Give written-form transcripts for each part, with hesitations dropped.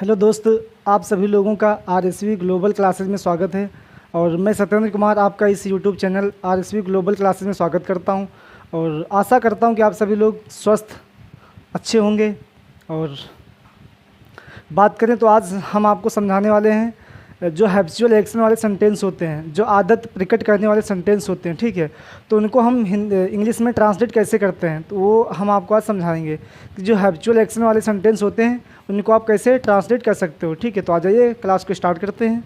Hello दोस्त, आप सभी लोगों का आरएसवी ग्लोबल क्लासेस में स्वागत है। और मैं सत्येंद्र कुमार आपका इस YouTube channel RSV global classes में स्वागत करता हूं और आशा करता हूं कि आप सभी लोग स्वस्थ अच्छे होंगे। और बात करें तो आज हम आपको समझाने वाले हैं जो हैबिचुअल एक्शन वाले सेंटेंस होते हैं, जो आदत प्रकट करने वाले सेंटेंस होते हैं, ठीक है। तो उनको हम इंग्लिश में ट्रांसलेट कैसे करते हैं, तो वो हम आपको आज समझाएंगे कि जो हैबिचुअल एक्शन वाले सेंटेंस होते हैं उनको आप कैसे ट्रांसलेट कर सकते हो, ठीक है। तो आ जाइए, क्लास को स्टार्ट करते हैं।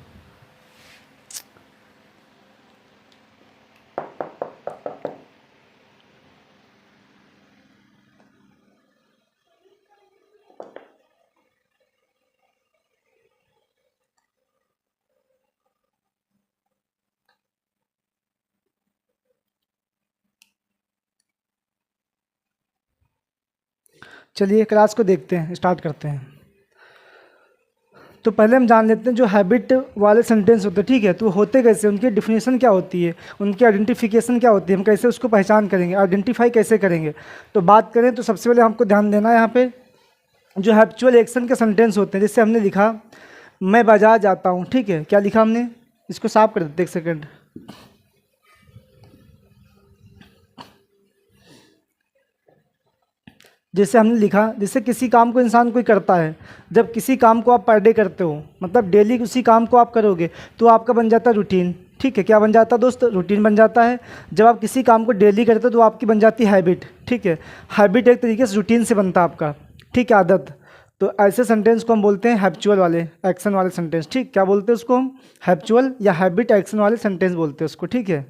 चलिए क्लास को देखते हैं, स्टार्ट करते हैं। तो पहले हम जान लेते हैं जो हैबिट वाले सेंटेंस होते हैं, ठीक है। तो होते कैसे, उनकी डिफिनेशन क्या होती है, उनकी आइडेंटिफिकेशन क्या होती है, हम कैसे उसको पहचान करेंगे, आइडेंटिफाई कैसे करेंगे। तो बात करें तो सबसे पहले हमको ध्यान देना है यहाँ पे जो हैबिचुअल एक्शन के सेंटेंस होते हैं। जैसे हमने लिखा मैं बाजार जाता हूँ, ठीक है। क्या लिखा हमने, इसको साफ कर देते एक सेकेंड। जैसे हमने लिखा, जैसे किसी काम को इंसान कोई करता है, जब किसी काम को आप पर डे करते हो, मतलब डेली उसी काम को आप करोगे तो आपका बन जाता है रूटीन, ठीक है। क्या बन जाता है दोस्त, रूटीन बन जाता है। जब आप किसी काम को डेली करते हो तो आपकी बन जाती है हैबिट, ठीक है। हैबिट एक तरीके से रूटीन से बनता है आपका, ठीक है, आदत। तो ऐसे सेंटेंस को हम बोलते हैं हैबिचुअल वाले एक्शन वाले सेंटेंस, ठीक। क्या बोलते हैं उसको हम, हैबिचुअल या हैबिट एक्शन वाले सेंटेंस बोलते हैं उसको, ठीक है।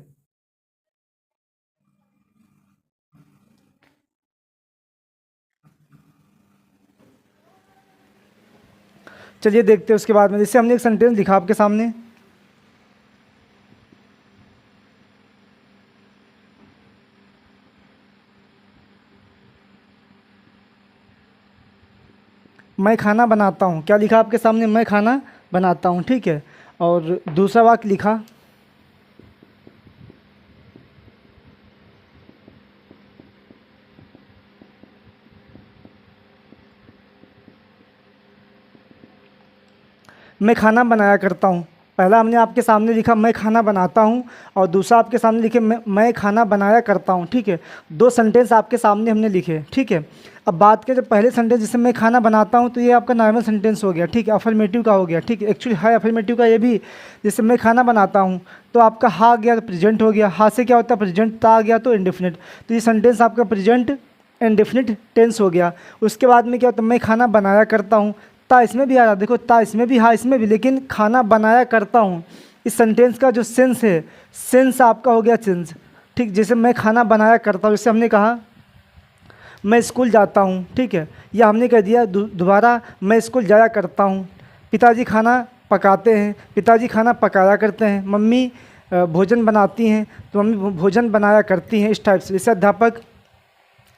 चलिए देखते हैं उसके बाद में। जैसे हमने एक सेंटेंस लिखा आपके सामने, मैं खाना बनाता हूँ। क्या लिखा आपके सामने, मैं खाना बनाता हूँ, ठीक है। और दूसरा वाक्य लिखा मैं खाना बनाया करता हूँ। पहला हमने आपके सामने लिखा मैं खाना बनाता हूँ और दूसरा आपके सामने लिखे मैं खाना बनाया करता हूँ, ठीक है। दो सेंटेंस आपके सामने हमने लिखे, ठीक है। अब बात करें, जब पहले सेंटेंस जिससे मैं खाना बनाता हूँ तो ये आपका नॉर्मल सेंटेंस हो गया, ठीक है, अफर्मेटिव का हो गया, ठीक है। एक्चुअली है अफर्मेटिव का ये भी। जैसे मैं खाना बनाता हूँ तो आपका हा गया तो प्रेजेंट हो गया, हा से क्या होता है प्रेजेंट, ता आ गया तो इंडेफिनिट। तो ये सेंटेंस आपका प्रेजेंट इंडेफिनिट टेंस हो गया। उसके बाद में क्या होता है, मैं खाना बनाया करता हूँ, ता इसमें भी आ रहा, देखो ता इसमें भी, हाँ इसमें भी, लेकिन खाना बनाया करता हूँ इस सेंटेंस का जो सेंस है, सेंस आपका हो गया चेंज, ठीक। जैसे मैं खाना बनाया करता हूँ, जैसे हमने कहा मैं स्कूल जाता हूँ, ठीक है। या हमने कह दिया दोबारा मैं स्कूल जाया करता हूँ। पिताजी खाना पकाते हैं, पिताजी खाना पकाया करते हैं। मम्मी भोजन बनाती हैं तो मम्मी भोजन बनाया करती हैं, इस टाइप से। जैसे अध्यापक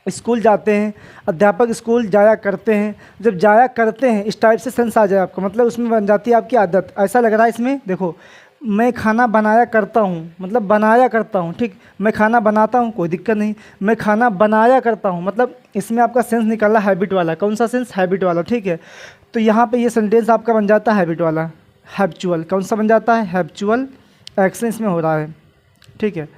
स्कूल जाते हैं, अध्यापक स्कूल जाया करते हैं। जब जाया करते हैं इस टाइप से सेंस आ जाए आपका, मतलब उसमें बन जाती है आपकी आदत। ऐसा लग रहा है इसमें, देखो मैं खाना बनाया करता हूँ, मतलब बनाया करता हूँ, ठीक। मैं खाना बनाता हूँ, कोई दिक्कत नहीं। मैं खाना बनाया करता हूँ, मतलब इसमें आपका सेंस निकला हैबिट वाला। कौन सा सेंस, हैबिट वाला, ठीक है। तो यहाँ पे ये सेंटेंस आपका बन जाता है हैबिट वाला, हैबिचुअल। कौन सा बन जाता है, हैबिचुअल एक्शन इसमें हो रहा है, ठीक है।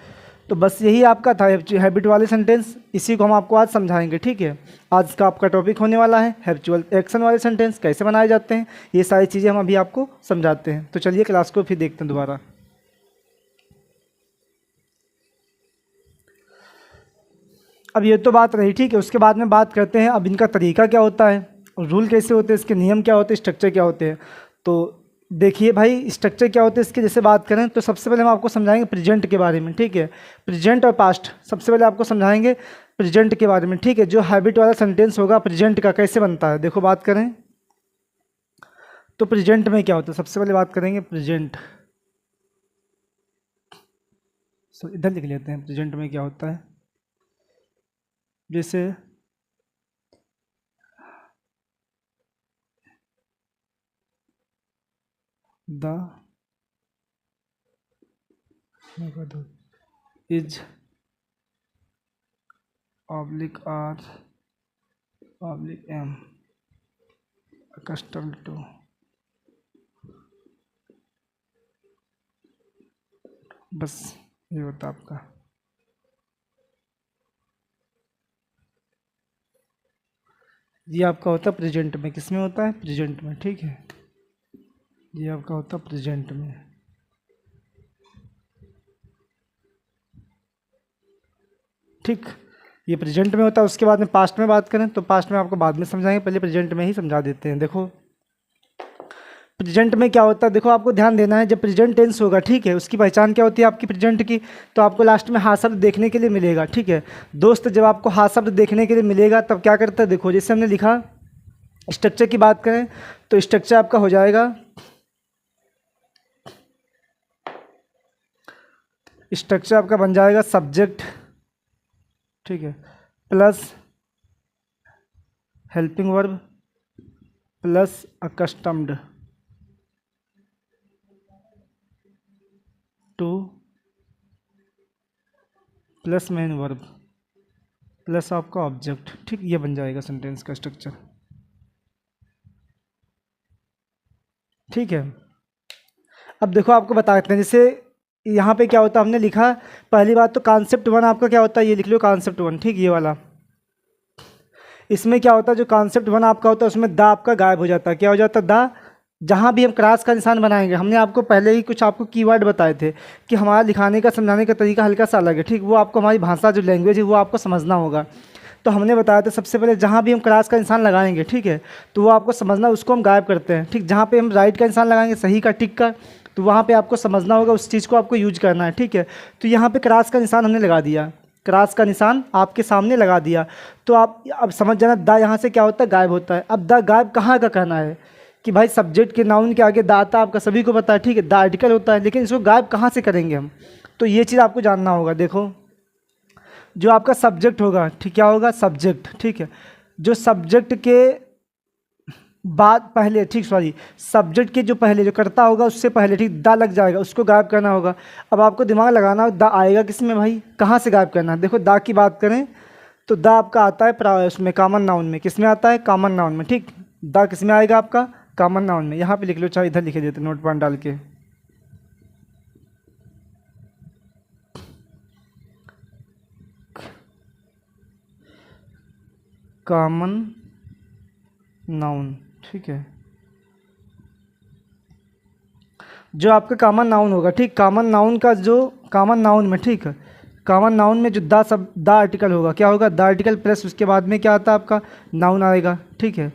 तो बस यही आपका था हैबिट वाले सेंटेंस, इसी को हम आपको आज समझाएंगे, ठीक है। आज का आपका टॉपिक होने वाला है हैबिचुअल एक्शन वाले सेंटेंस कैसे बनाए जाते हैं, ये सारी चीज़ें हम अभी आपको समझाते हैं। तो चलिए क्लास को फिर देखते हैं दोबारा। अब ये तो बात रही, ठीक है। उसके बाद में बात करते हैं अब इनका तरीका क्या होता है, रूल कैसे होते हैं, इसके नियम क्या होते हैं, स्ट्रक्चर क्या होते हैं। तो देखिए भाई, स्ट्रक्चर क्या होते हैं इसके, जैसे बात करें तो सबसे पहले हम आपको समझाएंगे प्रेजेंट के बारे में, ठीक है। प्रेजेंट और पास्ट सबसे पहले आपको समझाएंगे प्रेजेंट के बारे में, ठीक है। जो हैबिट वाला सेंटेंस होगा प्रेजेंट का कैसे बनता है, देखो बात करें तो प्रेजेंट में क्या होता है। सबसे पहले बात करेंगे प्रेजेंट, सो इधर लिख लेते हैं प्रेजेंट में क्या होता है। जैसे the is oblique are oblique am accustomed to बस ये होता है आपका। ये आपका होता है प्रेजेंट में, किस में होता है, प्रेजेंट में, ठीक है। ये आपका होता है प्रेजेंट में। ठीक, ये प्रेजेंट में होता है। उसके बाद में पास्ट में बात करें तो पास्ट में आपको बाद में समझाएंगे, पहले प्रेजेंट में ही समझा देते हैं। देखो प्रेजेंट में क्या होता है, देखो आपको ध्यान देना है, जब प्रेजेंट टेंस होगा, ठीक है, उसकी पहचान क्या होती है आपकी प्रेजेंट की, तो आपको लास्ट में हाँ शब्द देखने के लिए मिलेगा, ठीक है दोस्त। जब आपको हाँ शब्द देखने के लिए मिलेगा तब क्या करता है, देखो जैसे हमने लिखा, स्ट्रक्चर की बात करें तो स्ट्रक्चर आपका हो जाएगा, स्ट्रक्चर आपका बन जाएगा सब्जेक्ट, ठीक है, plus helping verb plus accustomed two plus main verb plus आपका ऑब्जेक्ट। ठीक, ये बन जाएगा सेंटेंस का स्ट्रक्चर। ठीक है, अब देखो आपको बताते हैं, जैसे यहाँ पे क्या होता है, हमने लिखा पहली बात तो कॉन्सेप्ट वन आपका क्या होता है, ये लिख लो कॉन्सेप्ट वन, ठीक, ये वाला। इसमें क्या होता है, जो कॉन्सेप्ट वन आपका होता है उसमें द आपका गायब हो जाता है। क्या हो जाता है, द। जहाँ भी हम क्रॉस का निशान बनाएंगे, हमने आपको पहले ही कुछ आपको कीवर्ड बताए थे कि हमारा लिखाने का समझाने का तरीका हल्का सा अलग है, ठीक, वो आपको हमारी भाषा जो लैंग्वेज है वो आपको समझना होगा। तो हमने बताया था सबसे पहले जहाँ भी हम क्रॉस का निशान लगाएंगे, ठीक है, तो वो आपको समझना, उसको हम गायब करते हैं। ठीक, जहाँ पे हम राइट का निशान लगाएंगे, सही का, टिक का, तो वहाँ पे आपको समझना होगा, उस चीज़ को आपको यूज करना है। ठीक है, तो यहाँ पे क्रॉस का निशान हमने लगा दिया, क्रॉस का निशान आपके सामने लगा दिया, तो आप अब समझ जाना द यहाँ से क्या होता है, गायब होता है। अब द गायब कहाँ का कहना है कि भाई सब्जेक्ट के नाउन के आगे द आता है, आपका सभी को पता है, ठीक है, द आर्टिकल होता है, लेकिन इसको गायब कहाँ से करेंगे हम, तो ये चीज़ आपको जानना होगा। देखो जो आपका सब्जेक्ट होगा, ठीक, क्या होगा, सब्जेक्ट, ठीक है, जो सब्जेक्ट के बाद पहले, ठीक, सॉरी, सब्जेक्ट के जो पहले जो करता होगा उससे पहले, ठीक, द लग जाएगा, उसको गायब करना होगा। अब आपको दिमाग लगाना हो, द आएगा किस में भाई, कहाँ से गायब करना है। देखो द की बात करें तो द आपका आता है उसमें कॉमन नाउन में, किस में आता है, कॉमन नाउन में। ठीक, द किस में आएगा आपका, कॉमन नाउन में। यहाँ पे लिख लो, चाहे इधर लिखे देते नोट पॉइंट डाल के, कॉमन नाउन, ठीक है, जो आपका कॉमन नाउन होगा, ठीक, कॉमन नाउन का जो कॉमन नाउन में, ठीक है, कॉमन नाउन में जो द सब द आर्टिकल होगा, क्या होगा, द आर्टिकल प्लस उसके बाद में क्या आता है आपका नाउन आएगा। ठीक है,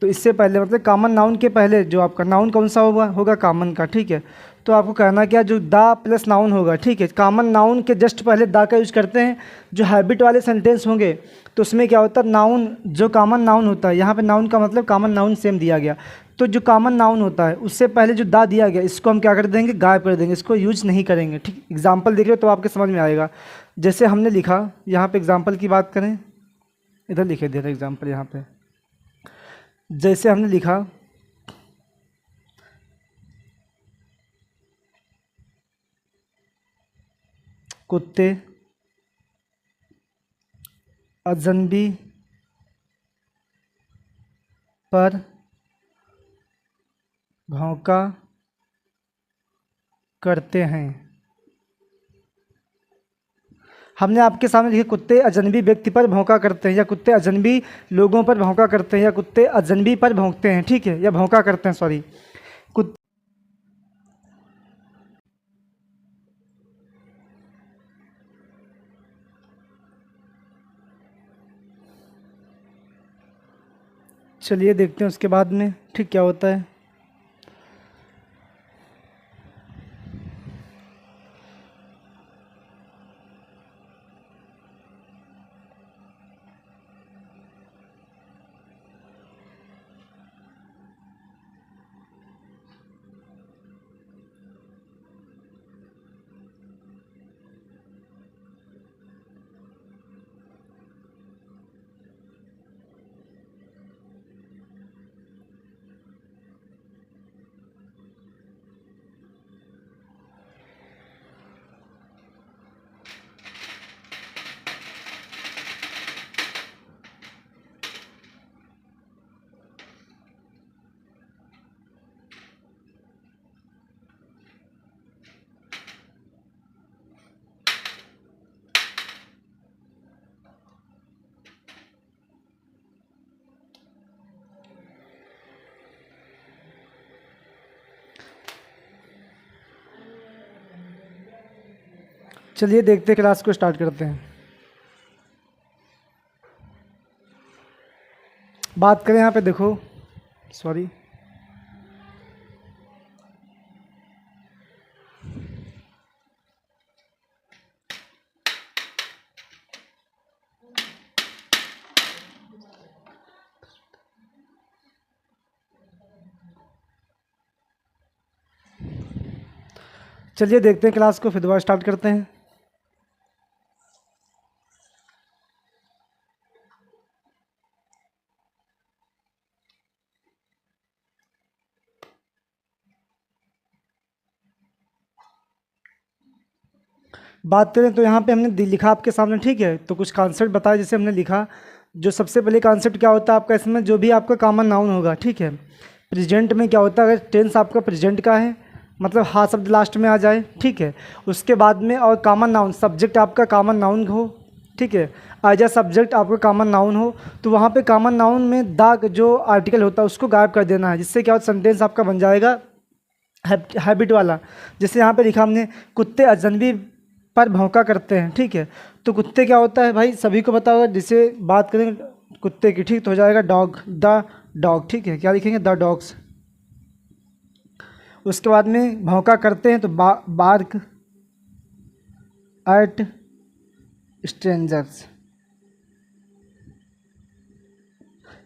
तो इससे पहले मतलब कॉमन नाउन के पहले जो आपका नाउन कौन सा होगा कॉमन का। ठीक है, तो आपको कहना क्या, जो द प्लस नाउन होगा, ठीक है, कॉमन नाउन के जस्ट पहले द का यूज करते हैं। जो हैबिट वाले सेंटेंस होंगे तो उसमें क्या होता है, नाउन जो कॉमन नाउन होता है, यहाँ पे नाउन का मतलब कॉमन नाउन सेम दिया गया, तो जो कॉमन नाउन होता है उससे पहले जो द दिया गया, इसको हम क्या कर देंगे, गायब कर देंगे, इसको यूज नहीं करेंगे। ठीक, एग्जाम्पल देख रहे हो तो आपके समझ में आएगा। जैसे हमने लिखा यहाँ पे एग्जाम्पल की बात करें, इधर लिखे दे रहे एग्जाम्पल यहाँ पे, जैसे हमने लिखा कुत्ते अजनबी पर भौंका करते हैं। हमने आपके सामने लिखे कुत्ते अजनबी व्यक्ति पर भौंका करते हैं, या कुत्ते अजनबी लोगों पर भौंका करते हैं, या कुत्ते अजनबी पर भौंकते हैं, ठीक है, या भौंका करते हैं, सॉरी। कुत चलिए देखते हैं उसके बाद में, ठीक, क्या होता है। चलिए देखते हैं, क्लास को स्टार्ट करते हैं। बात करें यहाँ पे, देखो सॉरी, चलिए देखते हैं क्लास को, फिर दोबारा स्टार्ट करते हैं। बात करें तो यहाँ पे हमने लिखा आपके सामने, ठीक है। तो कुछ कॉन्सेप्ट बताया जैसे हमने लिखा। जो सबसे पहले कॉन्सेप्ट क्या होता है आपका, इसमें जो भी आपका कॉमन नाउन होगा, ठीक है। प्रेजेंट में क्या होता है, अगर टेंस आपका प्रेजेंट का है, मतलब हा शब्द लास्ट में आ जाए, ठीक है। उसके बाद में और कॉमन नाउन, सब्जेक्ट आपका कॉमन नाउन हो, ठीक है। एज अ सब्जेक्ट आपका कॉमन नाउन हो, तो वहाँ पे कॉमन नाउन में द जो आर्टिकल होता है उसको गायब कर देना है, जिससे क्या होता है, सेंटेंस आपका बन जाएगा हैबिट वाला। जैसे यहाँ पे लिखा हमने, कुत्ते अजनबी पर भौंका करते हैं, ठीक है। तो कुत्ते क्या होता है भाई, सभी को पता होगा। जिसे बात करें कुत्ते की, ठीक, तो हो जाएगा डॉग, द डॉग, ठीक है। क्या लिखेंगे, द डॉग्स। उसके बाद में भौंका करते हैं तो बार्क एट स्ट्रेंजर्स,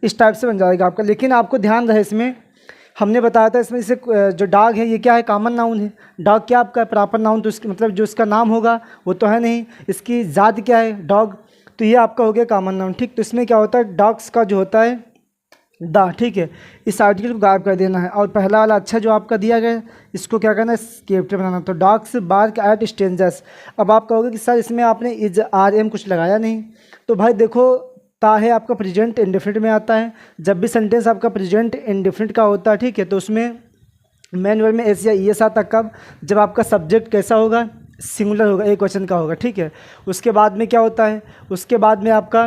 इस टाइप से बन जाएगा आपका। लेकिन आपको ध्यान रहे, इसमें हमने बताया था, इसमें इसे जो डॉग है ये क्या है, कॉमन नाउन है। डॉग क्या आपका प्रॉपर नाउन, तो इसके मतलब जो इसका नाम होगा वो तो है नहीं। इसकी ज़ात क्या है, डॉग, तो ये आपका हो गया कॉमन नाउन, ठीक। तो इसमें क्या होता है, डॉग्स का जो होता है द, ठीक है। इस आर्टिकल को गायब कर देना है। और पहला वाला अच्छा जो आपका दिया गया है, इसको क्या करना है, कैपिटल बनाना। तो डॉग्स बार्क एट स्ट्रेंजर्स। अब आप कहोगे कि सर इसमें आपने इज आर एम कुछ लगाया नहीं। तो भाई देखो, ता है आपका प्रेजेंट इंडेफिनिट में आता है। जब भी सेंटेंस आपका प्रेजेंट इंडेफिनिट का होता है, ठीक है, तो उसमें मेन वर्ब में एस या ई एस आता। कब, जब आपका सब्जेक्ट कैसा होगा, सिंगुलर होगा, एक वचन का होगा, ठीक है। उसके बाद में क्या होता है, उसके बाद में आपका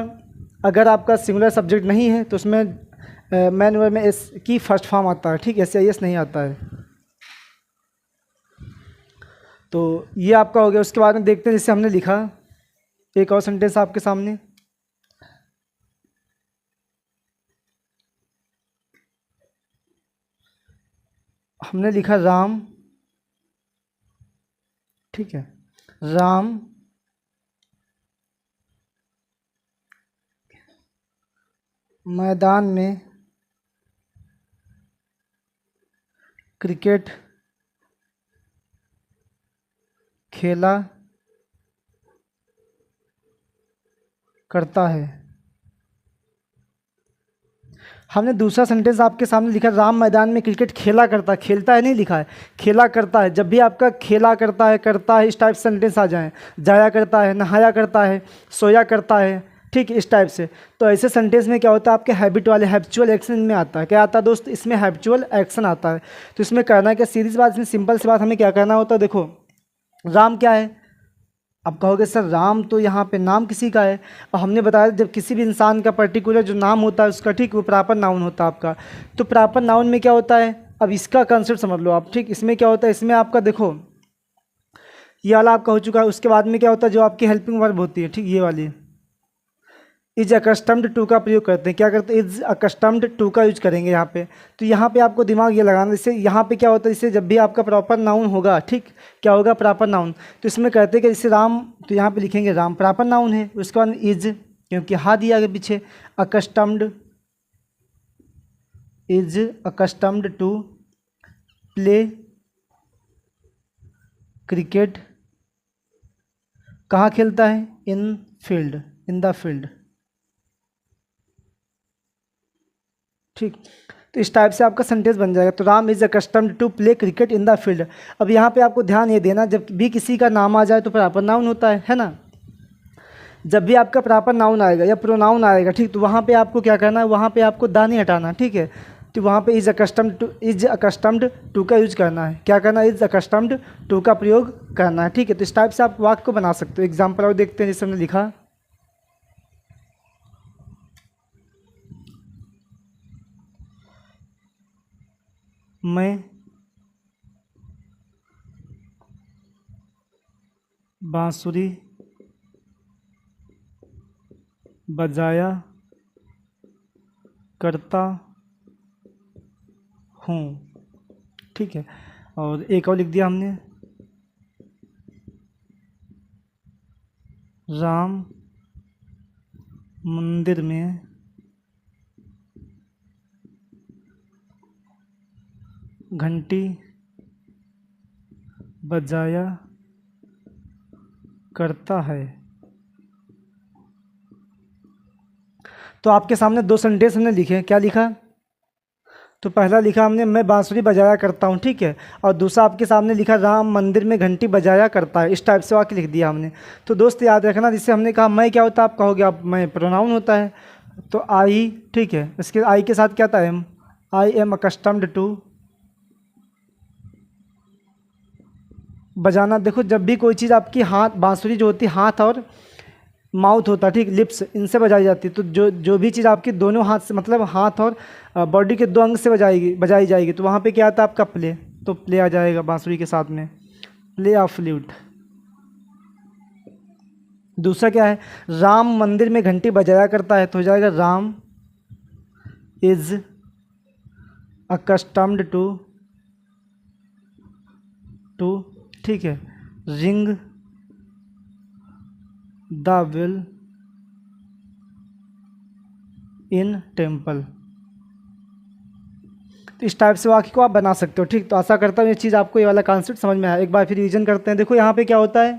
अगर आपका सिंगुलर सब्जेक्ट नहीं है तो उसमें मेन वर्ब में एस की फर्स्ट फॉर्म आता है, ठीक है, एस या ई एस नहीं आता है। तो ये आपका हो गया। उसके बाद में देखते हैं, जैसे हमने लिखा एक और सेंटेंस आपके सामने, हमने लिखा राम, ठीक है, राम मैदान में क्रिकेट खेला करता है। हमने दूसरा सेंटेंस आपके सामने लिखा, राम मैदान में क्रिकेट खेला करता है, खेलता है नहीं लिखा है, खेला करता है। जब भी आपका खेला करता है इस टाइप सेंटेंस आ जाएं, जाया करता है, नहाया करता है, सोया करता है, ठीक है, इस टाइप से। तो ऐसे सेंटेंस में क्या होता है, आपके हैबिट वाले हैबिचुअल एक्शन में आता है। क्या आता है दोस्त, इसमें हैबिचुअल एक्शन आता है। तो इसमें करना है क्या, सीधी सी बात, इसमें सिंपल सी बात, हमें क्या करना होता है, देखो राम क्या है। अब कहोगे सर राम तो यहाँ पे नाम किसी का है, और हमने बताया जब किसी भी इंसान का पर्टिकुलर जो नाम होता है उसका, ठीक, वो प्रॉपर नाउन होता है आपका। तो प्रॉपर नाउन में क्या होता है, अब इसका कंसेप्ट समझ लो आप, ठीक। इसमें क्या होता है, इसमें आपका देखो ये वाला आपका हो चुका है। उसके बाद में क्या होता है, जो आपकी हेल्पिंग वर्ब होती है, ठीक, ये वाली इज अकस्टम्ड टू का प्रयोग करते हैं। क्या करते हैं, इज अकस्टम्ड टू का यूज करेंगे यहाँ पे। तो यहाँ पे आपको दिमाग ये लगाना, जैसे यहाँ पे क्या होता है, इससे जब भी आपका प्रॉपर नाउन होगा, ठीक, क्या होगा, प्रॉपर नाउन। तो इसमें कहते हैं कि जैसे राम, तो यहाँ पे लिखेंगे राम प्रॉपर नाउन है। उसके बाद इज, क्योंकि हा दिया आगे पीछे, accustomed, is accustomed to play cricket, कहाँ खेलता है, in field, in the field, ठीक। तो इस टाइप से आपका सेंटेंस बन जाएगा। तो Ram is accustomed to play cricket in the field. अब यहाँ पे आपको ध्यान ये देना, जब भी किसी का नाम आ जाए तो प्रॉपर नाउन होता है ना। जब भी आपका प्रॉपर नाउन आएगा या प्रोनाउन आएगा, ठीक, तो वहाँ पे आपको क्या करना है, वहाँ पे आपको दा नहीं हटाना, ठीक है। तो वहाँ पे इज अकस्टम्ड टू का यूज करना है। क्या करना है, इज अकस्टम्ड टू का प्रयोग करना है, ठीक है। तो इस टाइप से आप वाक्य को बना सकते हो। एग्जाम्पल और देखते हैं, जैसे हमने लिखा, मैं बांसुरी बजाया करता हूँ। ठीक है, और एक और लिख दिया हमने, राम मंदिर में घंटी बजाया करता है। तो आपके सामने दो सेंटेंस हमने लिखे हैं। क्या लिखा? तो पहला लिखा हमने मैं बांसुरी बजाया करता हूँ, ठीक है, और दूसरा आपके सामने लिखा राम मंदिर में घंटी बजाया करता है। इस टाइप से वाक्य लिख दिया हमने। तो दोस्त याद रखना, जिससे हमने कहा मैं क्या होता है, आप कहोगे आप मैं प्रोनाउन होता है, तो आई, ठीक है, इसके आई के साथ क्या था, am. I am accustomed to बजाना। देखो जब भी कोई चीज़ आपकी हाथ, बांसुरी जो होती है हाथ और माउथ होता है, ठीक, लिप्स, इनसे बजाई जाती है। तो जो भी चीज़ आपकी दोनों हाथ से, मतलब हाथ और बॉडी के दो अंग से बजाई जाएगी, तो वहाँ पे क्या आता है आपका प्ले। तो प्ले आ जाएगा बांसुरी के साथ में, प्ले ऑफ फ्लूट। दूसरा क्या है, राम मंदिर में घंटी बजाया करता है, तो हो जाएगा राम इज अकस्टम्ड टू, ठीक है, ring the bell in temple. तो इस टाइप से वाक्य को आप बना सकते हो। ठीक, तो आशा करता हूँ ये चीज़ आपको, ये वाला कॉन्सेप्ट समझ में आया। एक बार फिर रिवीजन करते हैं। देखो यहाँ पे क्या होता है,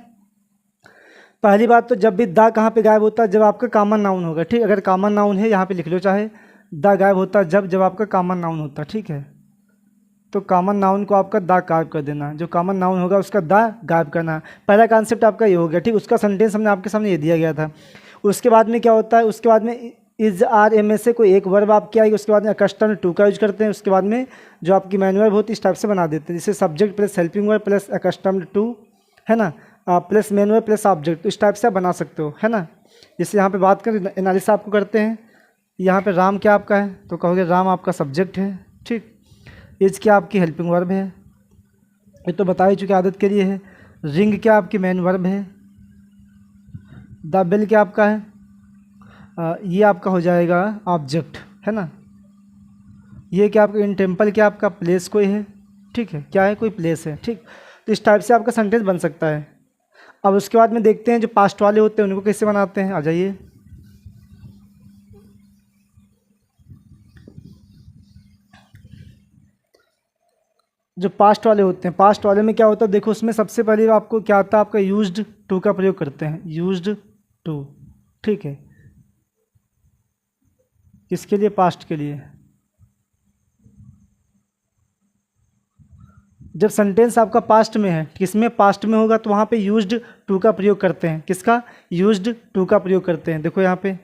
पहली बात तो जब भी द कहाँ पे गायब होता है, जब आपका कॉमन नाउन होगा। ठीक, अगर कॉमन नाउन है यहाँ पे लिख लो, चाहे द गायब होता है जब आपका कॉमन नाउन होता है। ठीक है, तो कॉमन नाउन को आपका द गायब कर देना, जो कॉमन नाउन होगा उसका द गायब करना। पहला कॉन्सेप्ट आपका ये हो गया। ठीक, उसका सेंटेंस हमने आपके सामने ये दिया गया था। उसके बाद में क्या होता है, उसके बाद में इज आर एम से कोई एक वर्ब आपकी आएगी, उसके बाद में अकस्टम्ड टू का यूज करते हैं, उसके बाद में जो आपकी मैन वर्ब होती है इस टाइप से बना देते हैं, जैसे subject plus helping verb plus accustomed to, है ना, plus main verb plus object. तो इस टाइप से आप बना सकते हो, है ना। जैसे यहाँ पे बात करें, एनालिसिस आपको करते हैं। यहाँ पे राम क्या आपका है, तो कहोगे राम आपका सब्जेक्ट है। ठीक, इज क्या आपकी हेल्पिंग वर्ब है, ये तो बता ही चुके आदत के लिए है। रिंग क्या आपकी मैन वर्ब है। द बेल क्या आपका है, ये आपका हो जाएगा ऑब्जेक्ट, है ना। ये क्या आपका, इन टेम्पल क्या आपका प्लेस कोई है, ठीक है, क्या है, कोई प्लेस है। ठीक, तो इस टाइप से आपका सेंटेंस बन सकता है। अब उसके बाद में देखते हैं जो पास्ट वाले होते हैं उनको कैसे बनाते हैं। आ जाइए, जो पास्ट वाले होते हैं, पास्ट वाले में क्या होता है, देखो उसमें सबसे पहले आपको क्या आता है, आपका यूज्ड टू का प्रयोग करते हैं, यूज्ड टू। ठीक है, किसके लिए, पास्ट के लिए। जब सेंटेंस आपका पास्ट में है, किसमें, पास्ट में होगा, तो वहाँ पे यूज्ड टू का प्रयोग करते हैं। किसका, यूज्ड टू का प्रयोग करते हैं। देखो यहाँ पे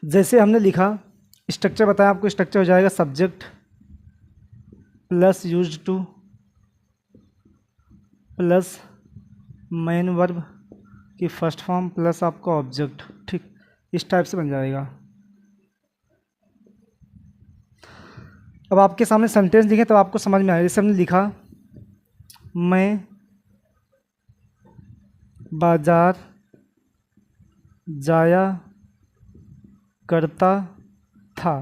जैसे हमने लिखा, स्ट्रक्चर बताया आपको, स्ट्रक्चर हो जाएगा subject plus used two plus main verb की फर्स्ट फॉर्म प्लस आपका ऑब्जेक्ट। ठीक, इस टाइप से बन जाएगा। अब आपके सामने सेंटेंस लिखे तब आपको समझ में आएगा। जैसे हमने लिखा, मैं बाजार जाया करता था।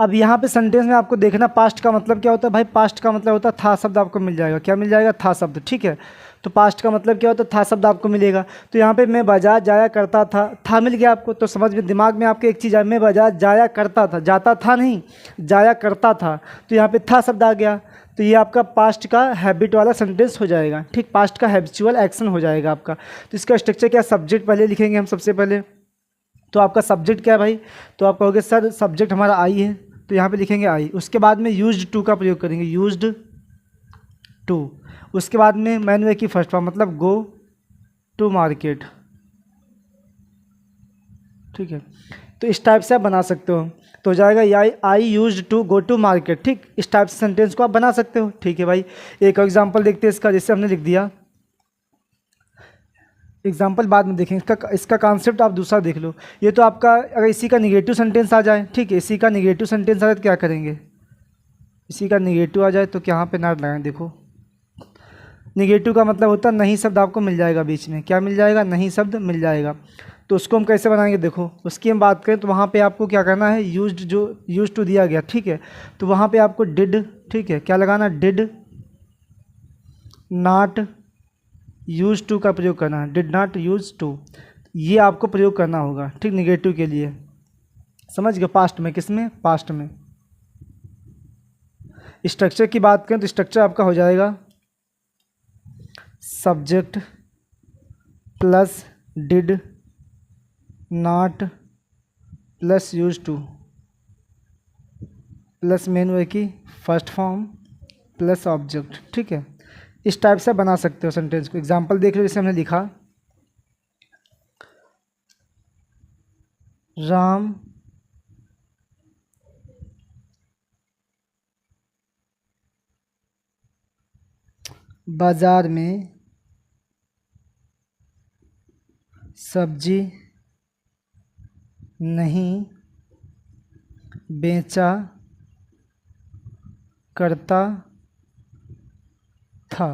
अब यहाँ पे सेंटेंस में आपको देखना पास्ट का मतलब क्या होता है। भाई पास्ट का मतलब होता है था शब्द आपको मिल जाएगा। क्या मिल जाएगा, था शब्द। ठीक है, तो पास्ट का मतलब क्या होता है, था शब्द आपको मिलेगा। तो यहाँ पे मैं बाजार जाया करता था मिल गया आपको। तो समझ में, दिमाग में आपके एक चीज़ आए, मैं बाजार जाया करता था, जाता था नहीं, जाया करता था, तो यहाँ पे था शब्द आ गया। तो ये आपका पास्ट का हैबिट वाला सेंटेंस हो जाएगा। ठीक, पास्ट का हैबिचुअल एक्शन हो जाएगा आपका। तो इसका स्ट्रक्चर क्या, सब्जेक्ट पहले लिखेंगे हम सबसे पहले। तो आपका सब्जेक्ट क्या है भाई, तो आप कहोगे सर सब्जेक्ट हमारा आई है, तो यहाँ पे लिखेंगे आई। उसके बाद में यूज्ड टू का प्रयोग करेंगे, यूज्ड टू। उसके बाद में मैन वे की फर्स्ट फॉर्म, मतलब गो टू मार्केट। ठीक है, तो इस टाइप से आप बना सकते हो। तो हो जाएगा I used to go to market. ठीक, इस टाइप से सेंटेंस को आप बना सकते हो। ठीक है भाई, एक एग्जांपल देखते हैं इसका। जैसे हमने लिख दिया, एग्जाम्पल बाद में देखेंगे, इसका कॉन्सेप्ट आप दूसरा देख लो। ये तो आपका अगर इसी का निगेटिव सेंटेंस आ जाए, ठीक है, इसी का निगेटिव सेंटेंस आ जाए तो क्या करेंगे, इसी का निगेटिव आ जाए तो यहाँ पे नॉट लगाएं। देखो निगेटिव का मतलब होता है नहीं शब्द आपको मिल जाएगा बीच में, क्या मिल जाएगा, नहीं शब्द मिल जाएगा। तो उसको हम कैसे बनाएंगे, देखो उसकी हम बात करें तो वहाँ पे आपको क्या करना है, यूज्ड जो यूज टू दिया गया, ठीक है, तो वहाँ पे आपको डिड, ठीक है, क्या लगाना, डिड नॉट यूज टू का प्रयोग करना है, डिड नॉट यूज टू, ये आपको प्रयोग करना होगा, ठीक, निगेटिव के लिए। समझ गए, पास्ट में, किस में, पास्ट में। स्ट्रक्चर की बात करें तो स्ट्रक्चर आपका हो जाएगा subject plus did not plus use two plus main verb की फर्स्ट फॉर्म प्लस ऑब्जेक्ट, ठीक है। इस टाइप से बना सकते हो सेंटेंस को। एग्जांपल देख लो, जैसे हमने लिखा राम बाजार में सब्जी नहीं बेचा करता था।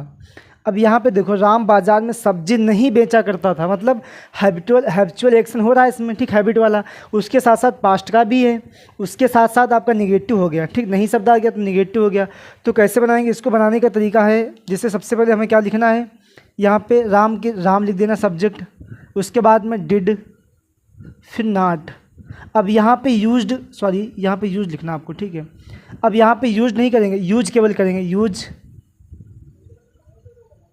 अब यहाँ पे देखो, राम बाजार में सब्जी नहीं बेचा करता था, मतलब हैबिचुअल एक्शन हो रहा है इसमें, ठीक, हैबिट वाला। उसके साथ साथ पास्ट का भी है, उसके साथ साथ आपका निगेटिव हो गया, ठीक, नहीं शब्द आ गया तो निगेटिव हो गया। तो कैसे बनाएंगे इसको, बनाने का तरीका है, जैसे सबसे पहले हमें क्या लिखना है, यहाँ पे राम लिख देना सब्जेक्ट, उसके बाद में डिड, फिर नॉट। अब यहाँ पे यूज्ड, सॉरी यहाँ पे यूज लिखना आपको, ठीक है। अब यहाँ पे यूज नहीं करेंगे, यूज केवल करेंगे, यूज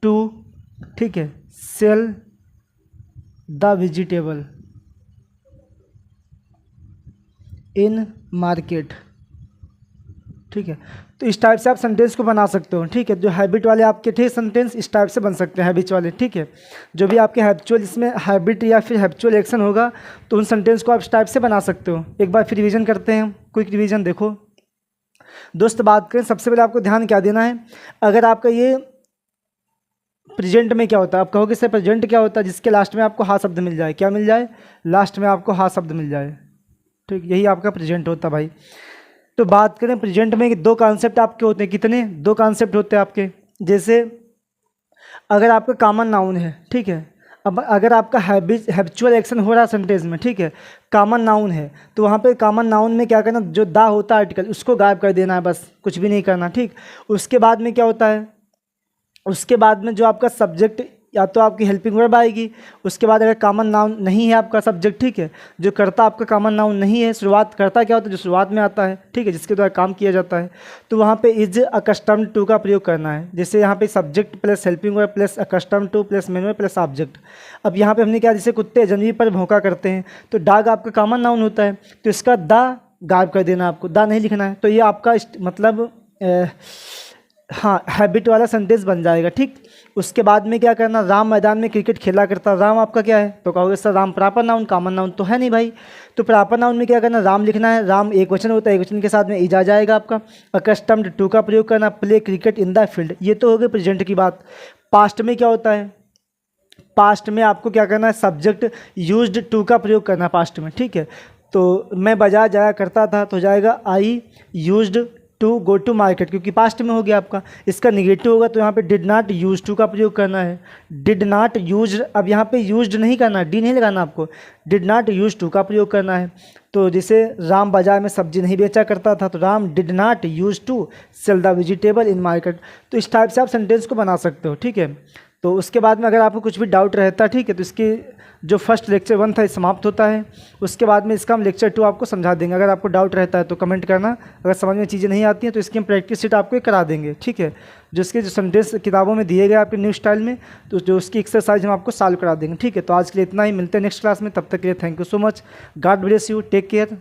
टू, ठीक है, sell the vegetable in market, ठीक है। तो इस टाइप से आप सेंटेंस को बना सकते हो, ठीक है। जो हैबिट वाले आपके थे सेंटेंस इस टाइप से बन सकते हैं, हैबिट वाले, ठीक है। जो भी आपके हैबिचुअल इसमें हैबिट या फिर हैबिचुअल एक्शन होगा तो उन सेंटेंस को आप इस टाइप से बना सकते हो। एक बार फिर रिवीजन करते हैं, क्विक रिवीजन। देखो दोस्त, बात करें सबसे पहले आपको ध्यान क्या देना है, अगर आपका ये प्रेजेंट में क्या होता है, आप कहोगे सर प्रेजेंट क्या होता है, जिसके लास्ट में आपको हा शब्द मिल जाए, क्या मिल जाए, लास्ट में आपको हा शब्द मिल जाए, ठीक, यही आपका प्रेजेंट होता है भाई। तो बात करें प्रेजेंट में, दो कॉन्सेप्ट आपके होते हैं, कितने, दो कॉन्सेप्ट होते हैं आपके। जैसे अगर आपका कॉमन नाउन है, ठीक है, अब अगर आपका हैबिचुअल एक्शन हो रहा है सेंटेंस में, ठीक है, कॉमन नाउन है, तो वहाँ पे कॉमन नाउन में क्या करना, जो दा होता है आर्टिकल उसको गायब कर देना है, बस कुछ भी नहीं करना, ठीक। उसके बाद में क्या होता है, उसके बाद में जो आपका सब्जेक्ट या तो आपकी हेल्पिंग वर्ब आएगी। उसके बाद अगर कॉमन नाउन नहीं है आपका सब्जेक्ट, ठीक है, जो करता आपका कॉमन नाउन नहीं है, शुरुआत करता क्या होता है, जो शुरुआत में आता है, ठीक है, जिसके द्वारा काम किया जाता है, तो वहाँ पे इज अकस्टम्ड टू का प्रयोग करना है। जैसे यहाँ पे subject plus helping verb plus accustomed two plus main verb plus object. अब यहाँ पे हमने क्या, जैसे कुत्ते जनवरी पर भौंका करते हैं, तो डॉग आपका कॉमन नाउन होता है, तो इसका दा गायब कर देना, आपको दा नहीं लिखना है। तो ये आपका मतलब हाँ हैबिट वाला सेंटेंस बन जाएगा, ठीक। उसके बाद में क्या करना, राम मैदान में क्रिकेट खेला करता, राम आपका क्या है, तो कहोगे sir Ram proper noun, common noun तो है नहीं भाई। तो प्रॉपर नाउन में क्या करना, राम लिखना है, राम एक वचन होता है, एक वचन के साथ में इज आ जाएगा आपका। अकस्टम्ड टू का प्रयोग करना, play cricket in the field, ये तो हो गई प्रेजेंट की बात। पास्ट में क्या होता है, पास्ट में आपको क्या करना है, सब्जेक्ट यूज्ड टू का प्रयोग करना पास्ट में, ठीक है। तो मैं बाजार जाया करता था, तो जाएगा I used to go to market, क्योंकि पास्ट में हो गया आपका। इसका निगेटिव होगा तो यहाँ पे डिड नॉट यूज टू का प्रयोग करना है, डिड नॉट यूज, अब यहाँ पे यूज्ड नहीं करना, डी नहीं लगाना आपको, डिड नॉट यूज टू का प्रयोग करना है। तो जैसे राम बाजार में सब्जी नहीं बेचा करता था, तो Ram did not use to sell the vegetable in market. तो इस टाइप से आप सेंटेंस को बना सकते हो, ठीक है। तो उसके बाद में अगर आपको कुछ भी डाउट रहता है, ठीक है, तो इसकी जो फर्स्ट लेक्चर 1 था समाप्त होता है। उसके बाद में इसका हम लेक्चर 2 आपको समझा देंगे। अगर आपको डाउट रहता है तो कमेंट करना, अगर समझ में चीज़ें नहीं आती हैं तो इसकी हम प्रैक्टिस शीट आपको करा देंगे, ठीक है। जो इसके जो सेंटेंस किताबों में दिए गए आपके न्यू स्टाइल में, तो जो उसकी एक्सरसाइज हम आपको सॉल्व करा देंगे, ठीक है। तो आज के लिए इतना ही, मिलते हैं नेक्स्ट क्लास में, तब तक के लिए thank you so much, God bless you, take care.